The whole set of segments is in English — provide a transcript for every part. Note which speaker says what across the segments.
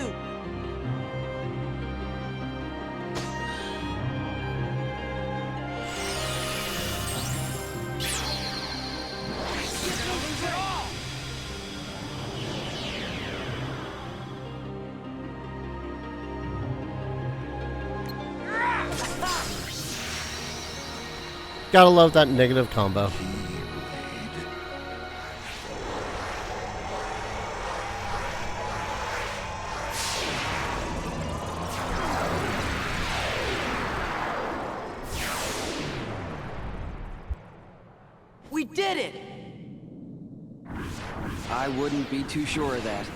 Speaker 1: Riku!
Speaker 2: Gotta love that negative combo.
Speaker 1: We did it!
Speaker 3: I wouldn't be too sure of that.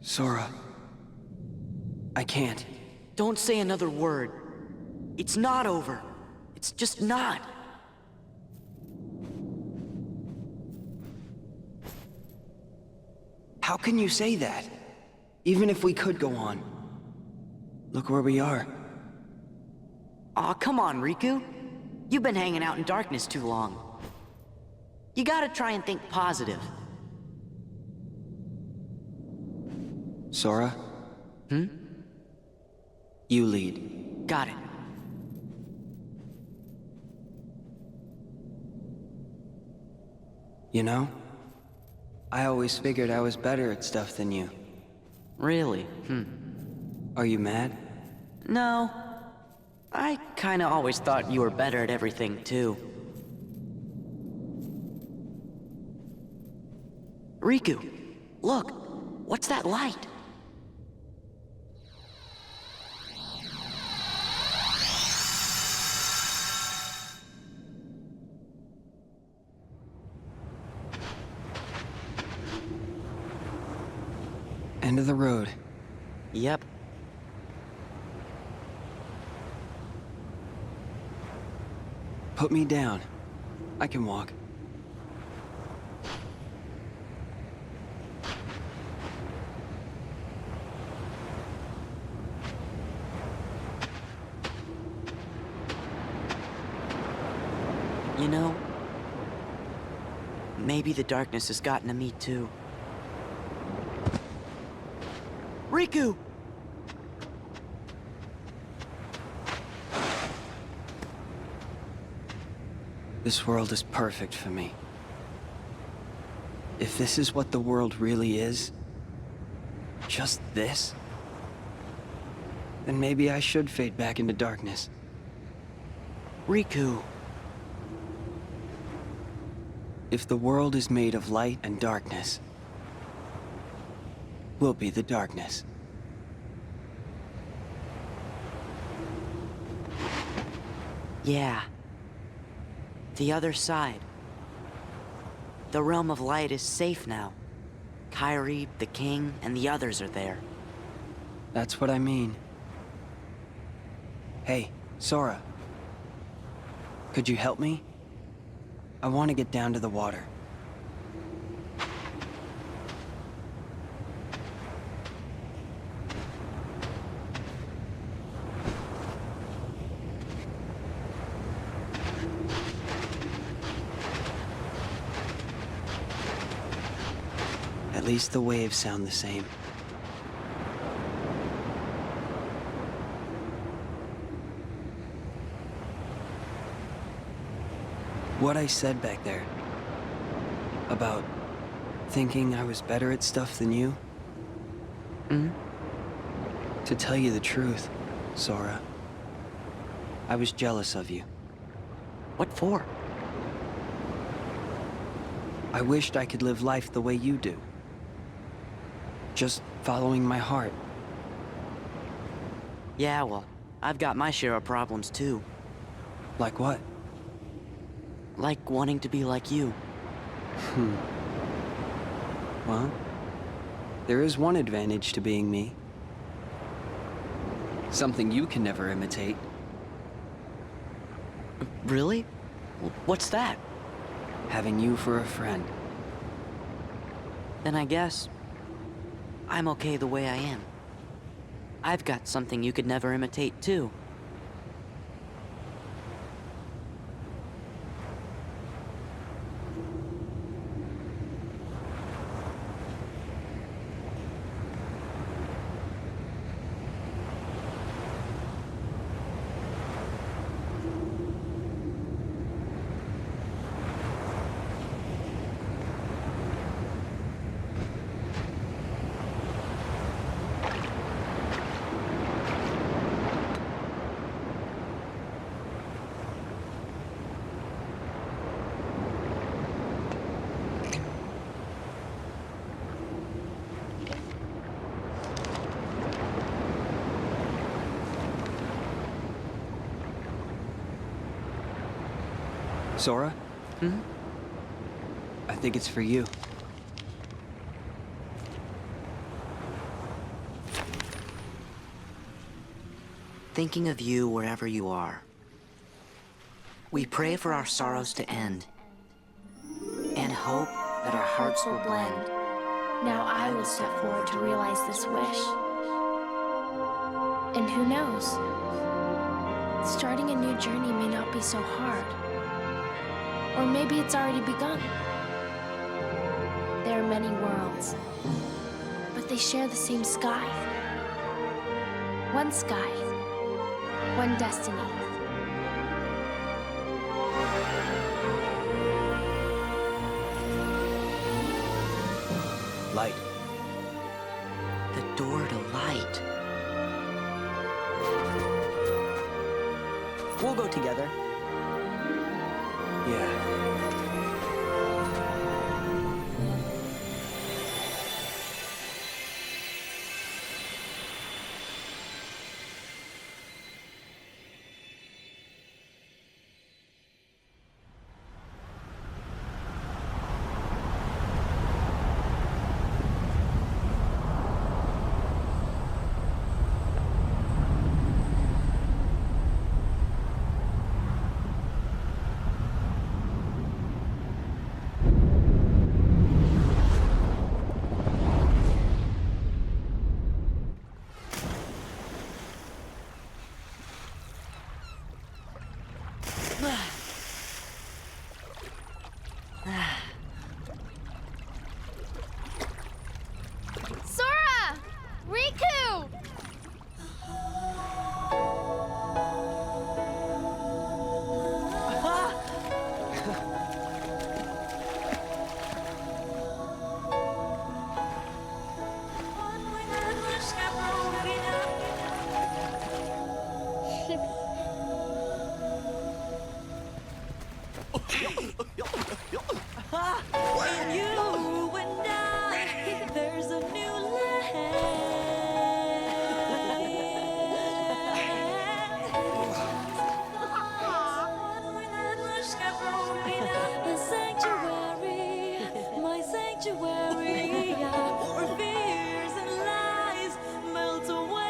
Speaker 3: Sora. I can't.
Speaker 1: Don't say another word. It's not over. It's just not.
Speaker 3: How can you say that? Even if we could go on. Look where we are.
Speaker 1: Aw, come on, Riku. You've been hanging out in darkness too long. You gotta try and think positive.
Speaker 3: Sora? You lead.
Speaker 1: Got it.
Speaker 3: You know? I always figured I was better at stuff than you.
Speaker 1: Really?
Speaker 3: Are you mad?
Speaker 1: No. I kinda always thought you were better at everything, too. Riku, look. What's that light?
Speaker 3: End of the road.
Speaker 1: Yep.
Speaker 3: Put me down. I can walk.
Speaker 1: You know, maybe the darkness has gotten to me too. Riku!
Speaker 3: This world is perfect for me. If this is what the world really is, just this, then maybe I should fade back into darkness.
Speaker 1: Riku.
Speaker 3: If the world is made of light and darkness, we'll be the darkness.
Speaker 1: Yeah. The other side. The realm of light is safe now. Kairi, the king, and the others are there.
Speaker 3: That's what I mean. Hey, Sora. Could you help me? I want to get down to the water. At least the waves sound the same. What I said back there about thinking I was better at stuff than you? To tell you the truth, Sora, I was jealous of you.
Speaker 1: What for?
Speaker 3: I wished I could live life the way you do. Just following my heart.
Speaker 1: Yeah, well, I've got my share of problems too.
Speaker 3: Like what?
Speaker 1: Like wanting to be like you.
Speaker 3: Well, there is one advantage to being me. Something you can never imitate.
Speaker 1: Really? What's that?
Speaker 3: Having you for a friend.
Speaker 1: Then I guess I'm okay the way I am. I've got something you could never imitate, too.
Speaker 3: Sora?
Speaker 1: Hmm?
Speaker 3: I think it's for you.
Speaker 1: Thinking of you wherever you are. We pray for our sorrows to end, and hope that our hearts will blend.
Speaker 4: Now I will step forward to realize this wish. And who knows? Starting a new journey may not be so hard. Or maybe it's already begun. There are many worlds, but they share the same sky. One sky, one destiny.
Speaker 3: Light.
Speaker 1: The door to light. We'll go together.
Speaker 3: Yeah.
Speaker 4: Sora! Riku!
Speaker 5: And you and I, there's a new land. A sanctuary, my sanctuary, where fears and lies melt away.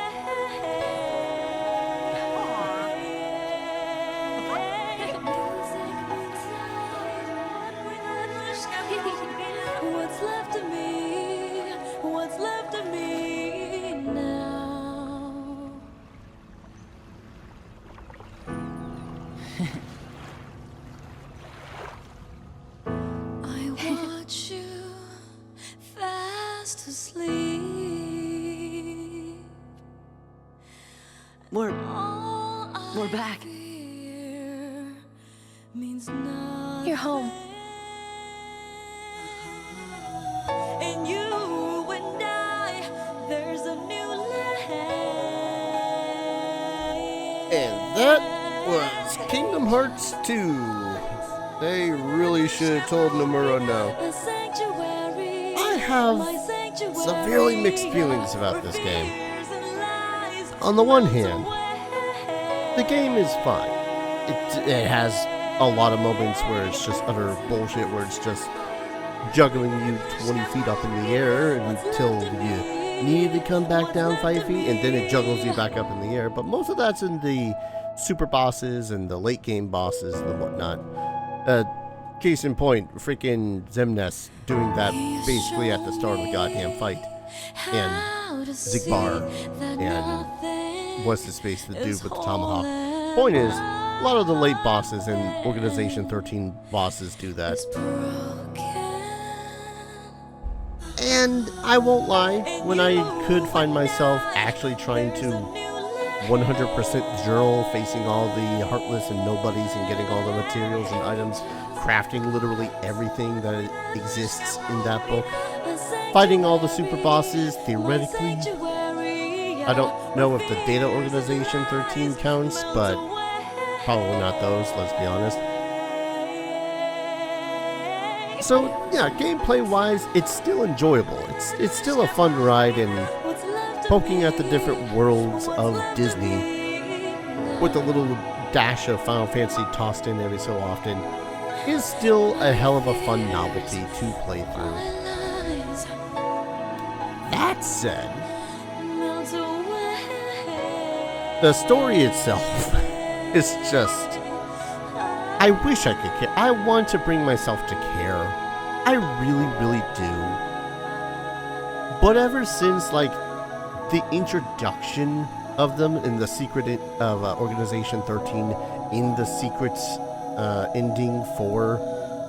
Speaker 5: What's left of me? What's left of me now? I watch you fast asleep.
Speaker 1: We're
Speaker 5: All
Speaker 1: back.
Speaker 5: fear means nothing.
Speaker 4: You're home.
Speaker 5: And you and I, there's a new land.
Speaker 2: And that was Kingdom Hearts 2. They really should have told Nomura no.
Speaker 5: A sanctuary,
Speaker 2: I have
Speaker 5: my sanctuary,
Speaker 2: severely mixed feelings about this
Speaker 5: where
Speaker 2: game.
Speaker 5: fears and lies
Speaker 2: On the one hand,
Speaker 5: away.
Speaker 2: the game is fine. It has a lot of moments where it's just utter bullshit, where it's just juggling you 20 feet up in the air until you need to come back down 5 feet, and then it juggles you back up in the air. But most of that's in the super bosses and the late game bosses and whatnot. Case in point, freaking Zemnis doing that basically at the start of the goddamn fight. and Zigbar and what's his face, the dude with the tomahawk. Point is, a lot of the late bosses and Organization 13 bosses do that. And I won't lie, when I could find myself actually trying to 100% journal, facing all the Heartless and Nobodies and getting all the materials and items, crafting literally everything that exists in that book, fighting all the super bosses, theoretically, I don't know if the Data Organization 13 counts, but probably not those, let's be honest. So, yeah, gameplay-wise, it's still enjoyable. It's still a fun ride, and poking at the different worlds of Disney with a little dash of Final Fantasy tossed in every so often is still a hell of a fun novelty to play through. That said, the story itself is just... I wish I could care. I want to bring myself to care. I really, really do. But ever since, like, the introduction of them in the secret of Organization 13 in the secrets ending for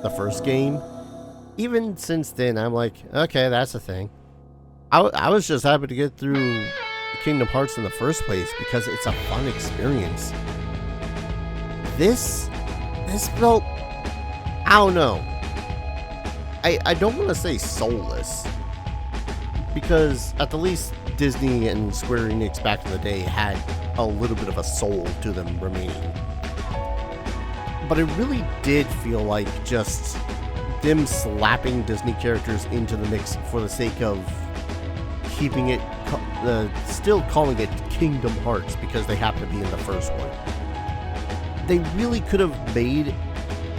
Speaker 2: the first game, even since then, I'm like, okay, that's a thing. I was just happy to get through Kingdom Hearts in the first place because it's a fun experience. This felt, I don't know. I don't want to say soulless, because at the least Disney and Square Enix back in the day had a little bit of a soul to them remaining. But it really did feel like just them slapping Disney characters into the mix for the sake of keeping it, still calling it Kingdom Hearts because they happen to be in the first one. They really could have made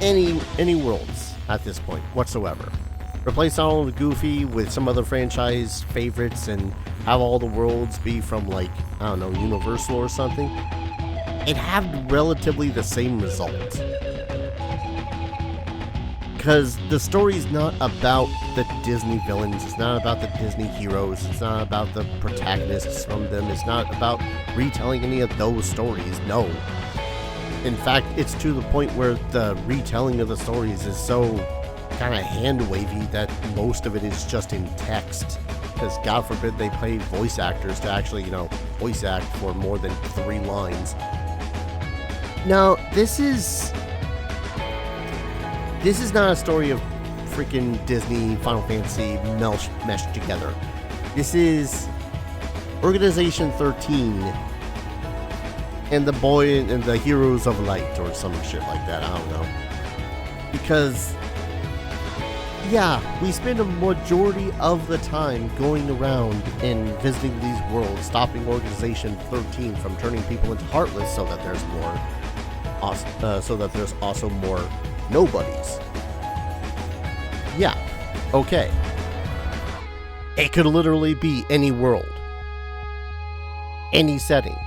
Speaker 2: any worlds at this point whatsoever. Replace all the Goofy with some other franchise favorites and have all the worlds be from, like, I don't know, Universal or something. It had relatively the same result. Because the story's not about the Disney villains, it's not about the Disney heroes, it's not about the protagonists from them, it's not about retelling any of those stories, no. In fact, it's to the point where the retelling of the stories is so kind of hand-wavy that most of it is just in text. Because God forbid they pay voice actors to actually, voice act for more than 3 lines. Now, this is not a story of freaking Disney, Final Fantasy meshed together. This is Organization 13 and the boy and the Heroes of Light or some shit like that, I don't know. Because, yeah, we spend a majority of the time going around and visiting these worlds, stopping Organization 13 from turning people into Heartless so that there's also more Nobodies. Yeah, okay. It could literally be any world, any setting.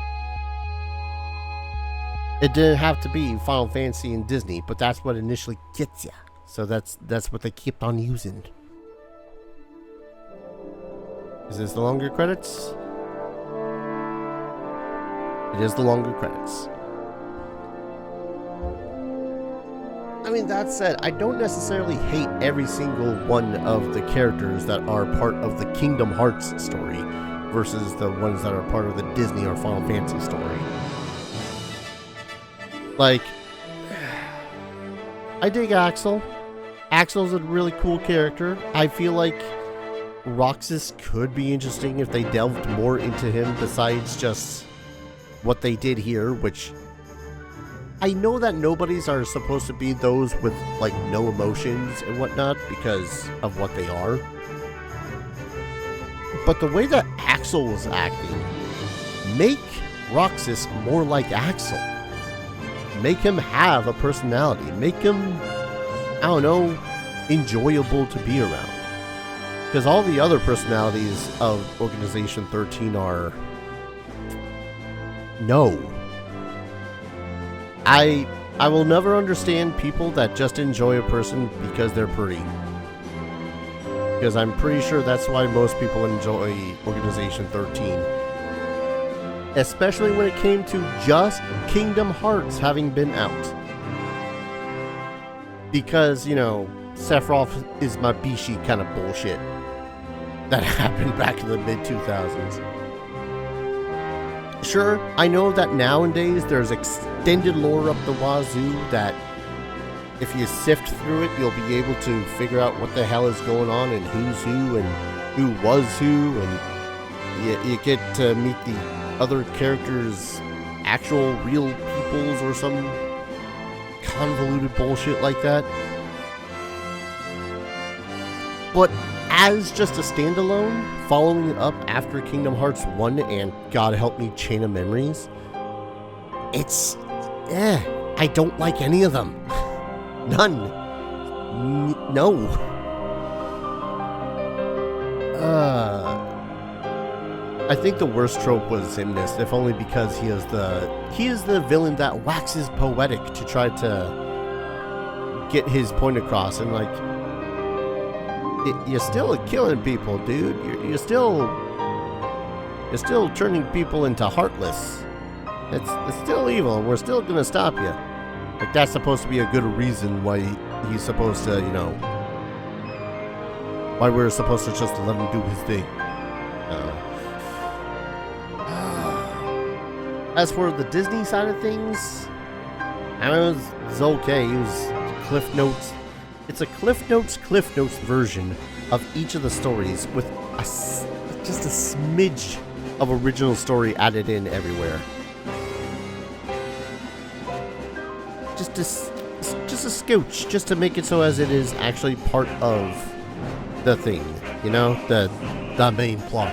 Speaker 2: It didn't have to be Final Fantasy and Disney, but that's what initially gets ya. So that's what they keep on using. Is this the longer credits? It is the longer credits. I mean, that said, I don't necessarily hate every single one of the characters that are part of the Kingdom Hearts story versus the ones that are part of the Disney or Final Fantasy story. Like, I dig Axel. Axel's a really cool character. I feel like Roxas could be interesting if they delved more into him besides just what they did here, which I know that Nobodies are supposed to be those with, like, no emotions and whatnot because of what they are. But the way that Axel was acting, make Roxas more like Axel. Make him have a personality. Make him, I don't know, enjoyable to be around. Because all the other personalities of Organization 13 are... no. I will never understand people that just enjoy a person because they're pretty. Because I'm pretty sure that's why most people enjoy Organization 13. Especially when it came to just Kingdom Hearts having been out. Because, you know, Sephiroth is Mabishi kind of bullshit that happened back in the mid-2000s. Sure, I know that nowadays there's extended lore up the wazoo that if you sift through it, you'll be able to figure out what the hell is going on and who's who and who was who, and you get to meet the other characters' actual real peoples or some convoluted bullshit like that. But as just a standalone, following it up after Kingdom Hearts 1 and God help me, Chain of Memories, it's I don't like any of them. None. No. I think the worst trope was Xemnas, if only because he is the villain that waxes poetic to try to get his point across, and like, you're still killing people, dude. You're still turning people into Heartless. It's still evil, and we're still gonna stop you. Like, that's supposed to be a good reason why he's supposed to, you know, why we're supposed to just let him do his thing. As for the Disney side of things, I mean, it was okay. It was Cliff Notes. It's a Cliff Notes version of each of the stories with just a smidge of original story added in everywhere. Just a scooch, just to make it so as it is actually part of the thing, you know, the main plot.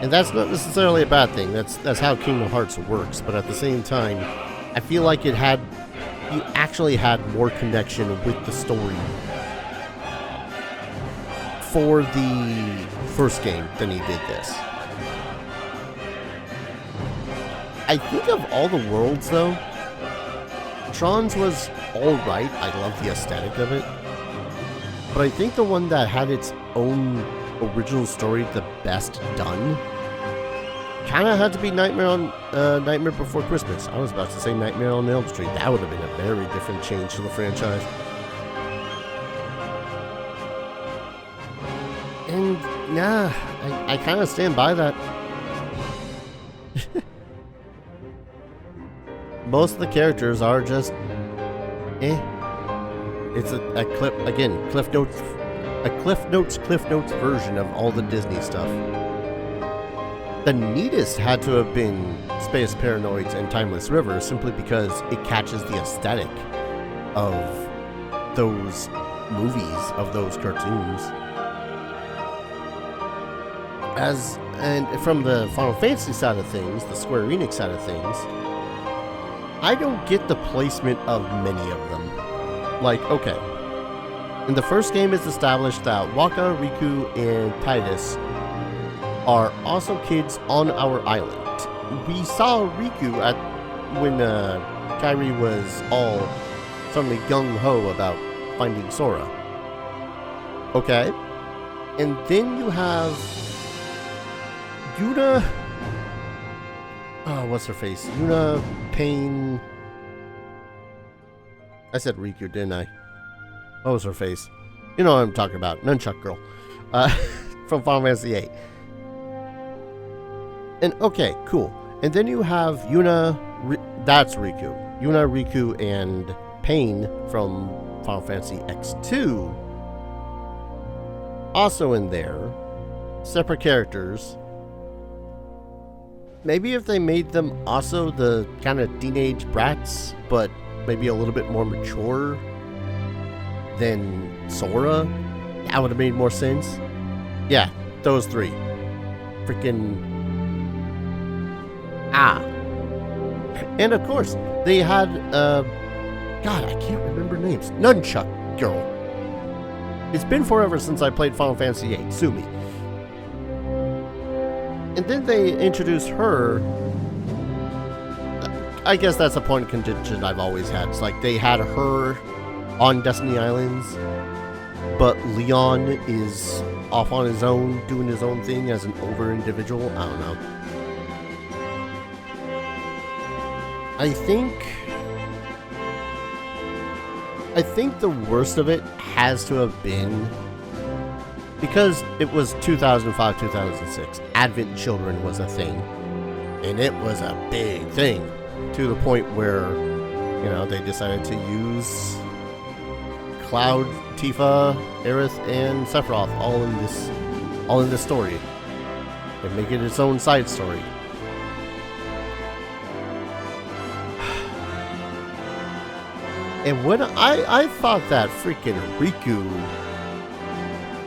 Speaker 2: And that's not necessarily a bad thing. That's how Kingdom Hearts works. But at the same time, I feel like you actually had more connection with the story for the first game than you did this. I think of all the worlds, though, Tron's was alright. I love the aesthetic of it. But I think the one that had its own original story the best done kind of had to be Nightmare Before Christmas. I was about to say Nightmare on Elm Street. That would have been a very different change to the franchise. And nah, I kind of stand by that. Most of the characters are just It's a Cliff Notes version of all the Disney stuff. The neatest had to have been Space Paranoids and Timeless River, simply because it catches the aesthetic of those movies, of those cartoons. And from the Final Fantasy side of things, the Square Enix side of things, I don't get the placement of many of them. Like, okay, in the first game it's established that Waka, Riku, and Tidus are also kids on our island. We saw Riku when Kairi was all suddenly gung-ho about finding Sora. Okay. And then you have Yuna... Oh, what's her face? Yuna, Pain... I said Riku, didn't I? What was her face? You know what I'm talking about. Nunchuck Girl. From Final Fantasy VIII. And okay, cool. And then you have Yuna... that's Riku. Yuna, Riku, and Pain from Final Fantasy X2. Also in there. Separate characters. Maybe if they made them also the kind of teenage brats, but maybe a little bit more mature than Sora, that would have made more sense. Yeah, those three. Freaking... And of course, they had, God, I can't remember names. Nunchuck Girl. It's been forever since I played Final Fantasy VIII. Sue me. And then they introduced her. I guess that's a point of contention I've always had. It's like they had her on Destiny Islands but Leon is off on his own, doing his own thing as an older individual. I don't know. I think the worst of it has to have been because it was 2005, 2006. Advent Children was a thing, and it was a big thing to the point where, you know, they decided to use Cloud, Tifa, Aerith, and Sephiroth all in this story and make it its own side story. And when I thought that freaking Riku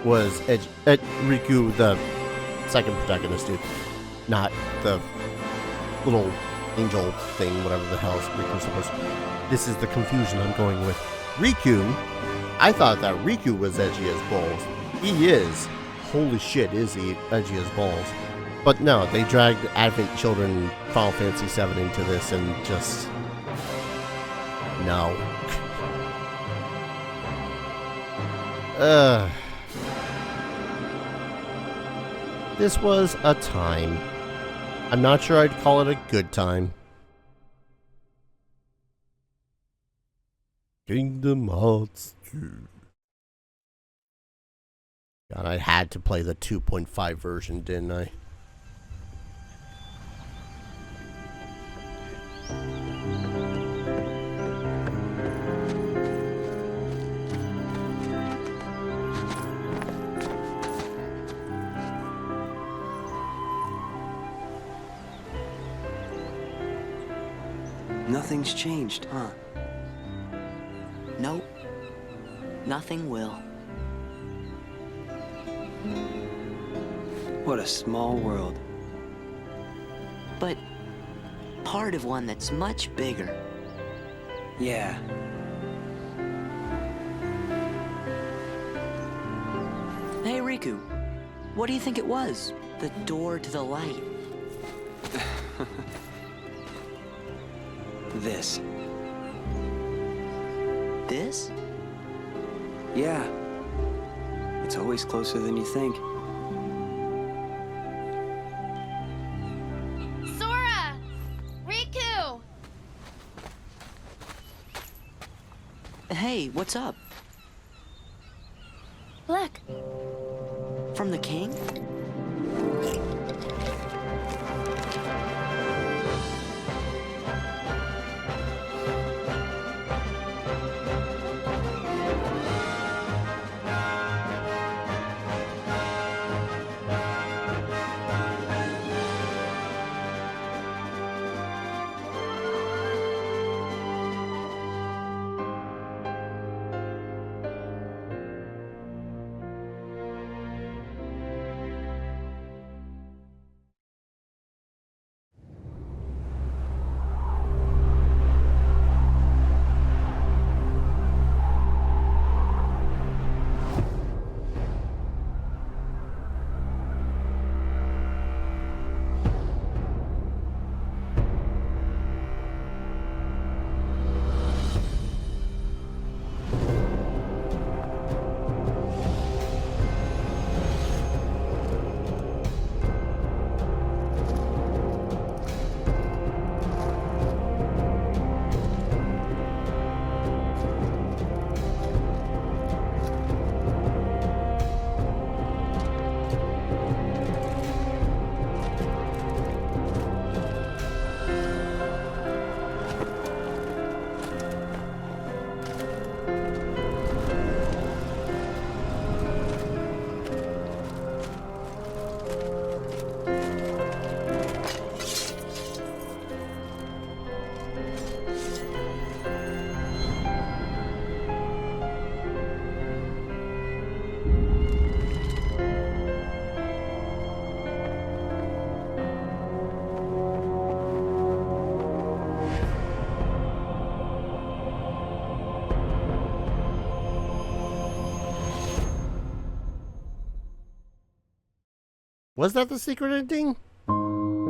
Speaker 2: was Riku, the second protagonist, dude, not the little angel thing, whatever the hell Riku's supposed to. This is the confusion I'm going with. Riku, I thought that Riku was edgy as balls. He is. Holy shit, is he edgy as balls. But no, they dragged Advent Children Final Fantasy VII into this and just... no. This was a time. I'm not sure I'd call it a good time. Kingdom Hearts 2. God, I had to play the 2.5 version, didn't I?
Speaker 3: Nothing's changed, huh?
Speaker 1: Nope. Nothing will.
Speaker 3: What a small world.
Speaker 1: But part of one that's much bigger.
Speaker 3: Yeah.
Speaker 1: Hey, Riku. What do you think it was? The door to the light.
Speaker 3: This.
Speaker 1: This?
Speaker 3: Yeah. It's always closer than you think.
Speaker 4: Sora! Riku!
Speaker 1: Hey, what's up?
Speaker 4: Look,
Speaker 1: From the king?
Speaker 2: Was that the secret ending?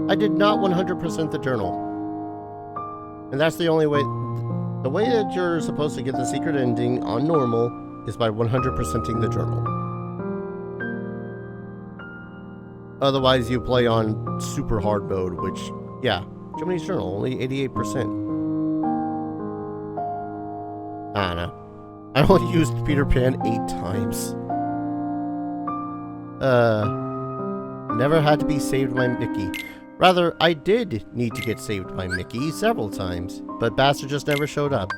Speaker 2: I did not 100% the journal. And that's the only way... The way that you're supposed to get the secret ending on normal is by 100%ing the journal. Otherwise, you play on super hard mode, which, yeah, Germany's journal, only 88%. I don't know. I only used Peter Pan 8 times. Never had to be saved by Mickey. Rather, I did need to get saved by Mickey several times, but Bastard just never showed up.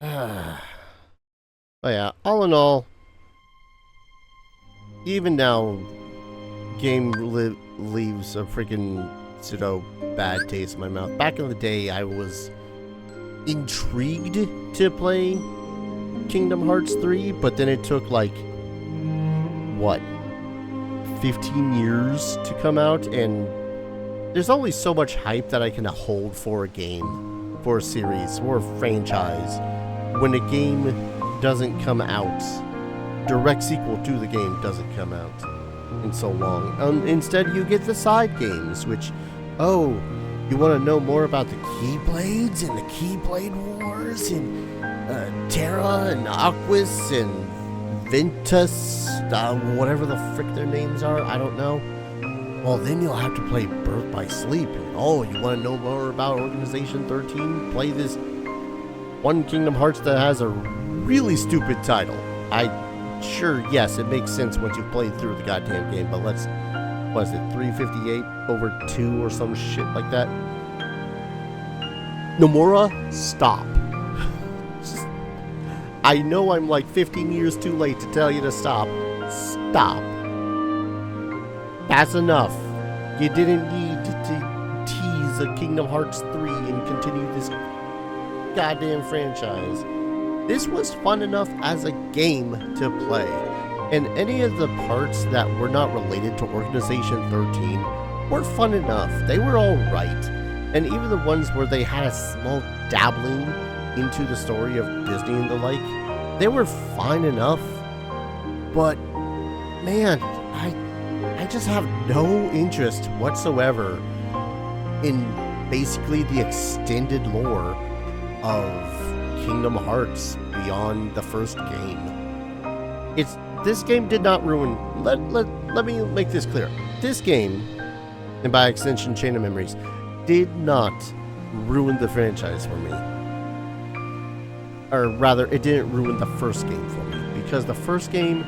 Speaker 2: But yeah, all in all, even now, game leaves a freaking pseudo bad taste in my mouth. Back in the day, I was intrigued to play Kingdom Hearts 3, but then it took like, what, 15 years to come out, and there's only so much hype that I can hold for a game, for a series, for a franchise, when a game doesn't come out. Direct sequel to the game doesn't come out in so long. Instead, you get the side games, which, oh, you want to know more about the Keyblades and the Keyblade Wars and Terra and Aquas and Ventus, whatever the frick their names are, I don't know. Well, then you'll have to play Birth by Sleep. And, oh, you want to know more about Organization 13? Play this one Kingdom Hearts that has a really stupid title. Sure, yes, it makes sense once you've played through the goddamn game, but let's, what is it, 358 over 2 or some shit like that? Nomura, stop. I know I'm like 15 years too late to tell you to stop. Stop. That's enough. You didn't need to tease a Kingdom Hearts 3 and continue this goddamn franchise. This was fun enough as a game to play, and any of the parts that were not related to Organization 13 were fun enough. They were alright, and even the ones where they had a small dabbling into the story of Disney and the like, they were fine enough. But, man, I just have no interest whatsoever in basically the extended lore of Kingdom Hearts beyond the first game. This game did not ruin. Let me make this clear. This game, and by extension Chain of Memories, did not ruin the franchise for me. Or rather, it didn't ruin the first game for me, because the first game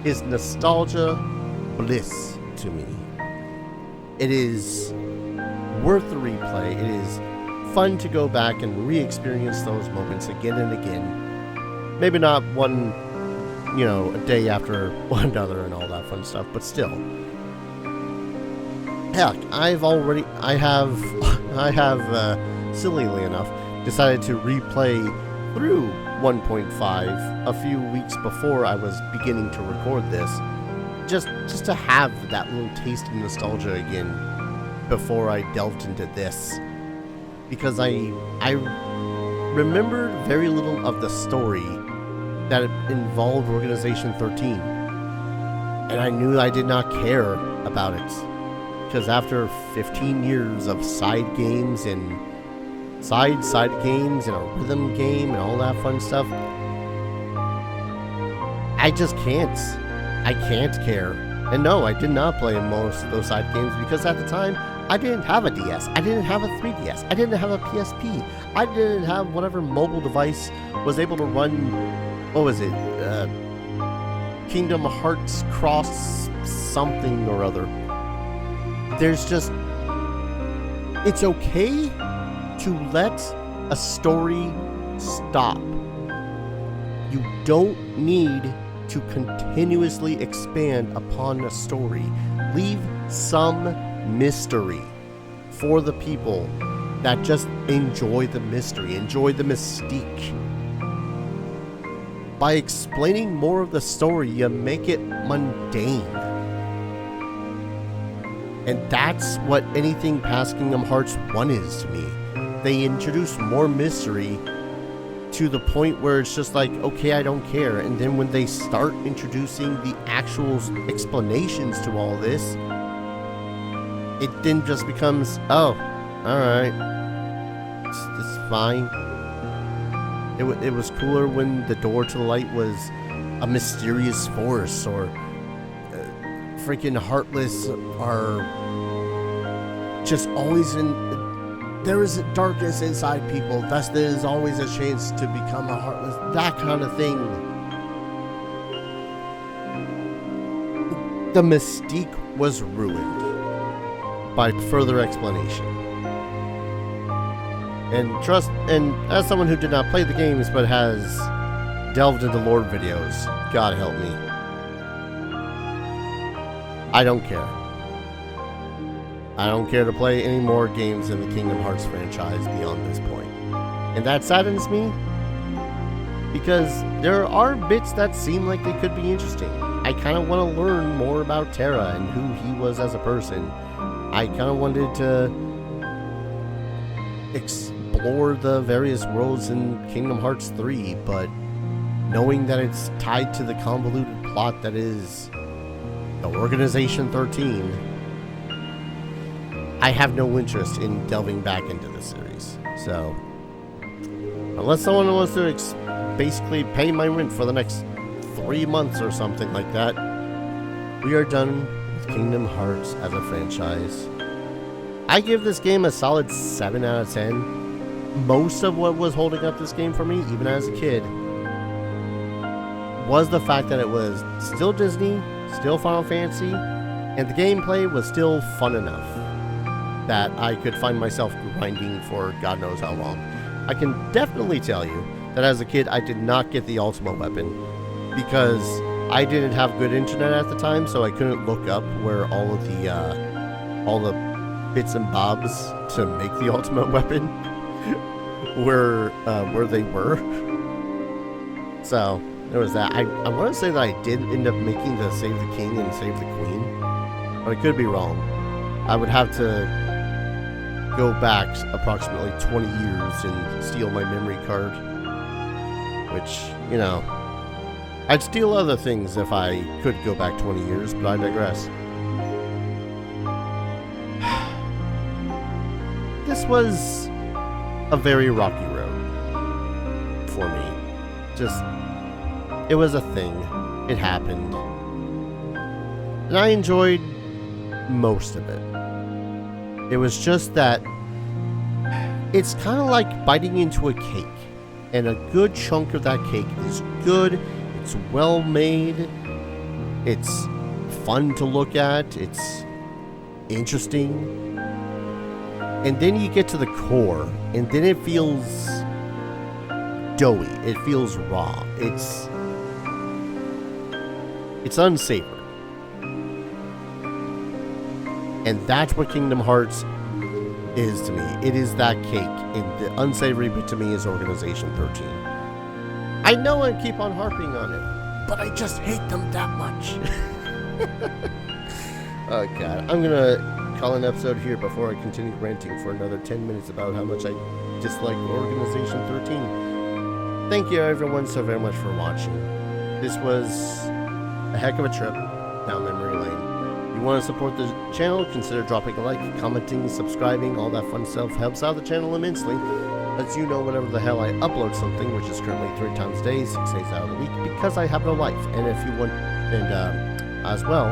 Speaker 2: is nostalgia bliss to me. It is worth the replay. It is fun to go back and re-experience those moments again and again. Maybe not one, a day after one another and all that fun stuff, but still. Heck, I have, sillily enough, decided to replay through 1.5 a few weeks before I was beginning to record this, just to have that little taste of nostalgia again before I delved into this. Because I remembered very little of the story that involved Organization 13. And I knew I did not care about it. Because after 15 years of side games and side games and a rhythm game and all that fun stuff, I just can't. I can't care. And no, I did not play most of those side games because at the time, I didn't have a DS, I didn't have a 3DS, I didn't have a PSP, I didn't have whatever mobile device was able to run, what was it, Kingdom Hearts Cross something or other. There's just, it's okay to let a story stop. You don't need to continuously expand upon a story. Leave some mystery for the people that just enjoy the mystery, enjoy the mystique. By explaining more of the story, you make it mundane. And that's what anything past Kingdom Hearts 1 is to me. They introduce more mystery to the point where it's just like, okay, I don't care. And then when they start introducing the actual explanations to all this, it then just becomes, oh, alright, it's fine. It was cooler when the door to the light was a mysterious force, or freaking Heartless are just always in. There is darkness inside people, thus there is always a chance to become a Heartless. That kind of thing. The mystique was ruined by further explanation. And as someone who did not play the games but has delved into lore videos, God help me, I don't care. I don't care to play any more games in the Kingdom Hearts franchise beyond this point. And that saddens me, because there are bits that seem like they could be interesting. I kind of want to learn more about Terra and who he was as a person. I kind of wanted to explore the various worlds in Kingdom Hearts 3, but knowing that it's tied to the convoluted plot that is the Organization 13, I have no interest in delving back into the series. So, unless someone wants to basically pay my rent for the next 3 months or something like that, we are done with Kingdom Hearts as a franchise. I give this game a solid 7 out of 10. Most of what was holding up this game for me, even as a kid, was the fact that it was still Disney, still Final Fantasy, and the gameplay was still fun enough that I could find myself grinding for God knows how long. I can definitely tell you that as a kid, I did not get the ultimate weapon because I didn't have good internet at the time, so I couldn't look up where all the bits and bobs to make the ultimate weapon where they were. So there was that. I want to say that I did end up making the Save the King and Save the Queen, but I could be wrong. I would have to go back approximately 20 years and steal my memory card, which, you know, I'd steal other things if I could go back 20 years, but I digress. This was a very rocky road for me. It was a thing. It happened. And I enjoyed most of it. It was just that it's kind of like biting into a cake. And a good chunk of that cake is good. It's well made. It's fun to look at. It's interesting. And then you get to the core, and then it feels doughy. It feels raw. It's unsavory. And that's what Kingdom Hearts is to me. It is that cake, and the unsavory bit to me is Organization 13. I know I keep on harping on it, but I just hate them that much. Oh god, I'm gonna call an episode here before I continue ranting for another 10 minutes about how much I dislike Organization 13. Thank you everyone so very much for watching. This was a heck of a trip down memory lane. If you want to support the channel, consider dropping a like, commenting, subscribing, all that fun stuff helps out the channel immensely. Lets you know whenever the hell I upload something, which is currently 3 times a day, 6 days out of the week, because I have no life. And if you want, as well,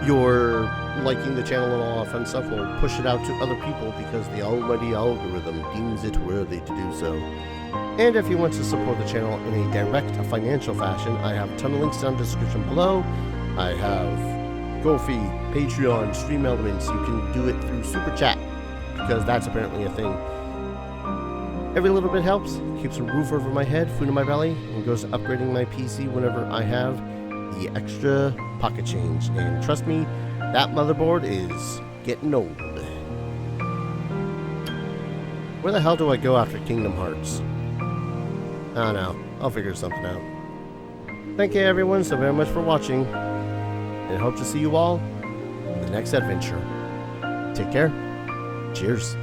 Speaker 2: you're liking the channel and all that fun stuff will push it out to other people because the almighty algorithm deems it worthy to do so. And if you want to support the channel in a direct financial fashion, I have a ton of links down in the description below. I have Ko-fi, Patreon, Stream Elements. You can do it through Super Chat because that's apparently a thing. Every little bit helps. Keeps a roof over my head, food in my belly, and goes to upgrading my PC whenever I have the extra pocket change. And trust me, that motherboard is getting old. Where the hell do I go after Kingdom Hearts? I don't know. I'll figure something out. Thank you everyone so very much for watching, and I hope to see you all in the next adventure. Take care. Cheers.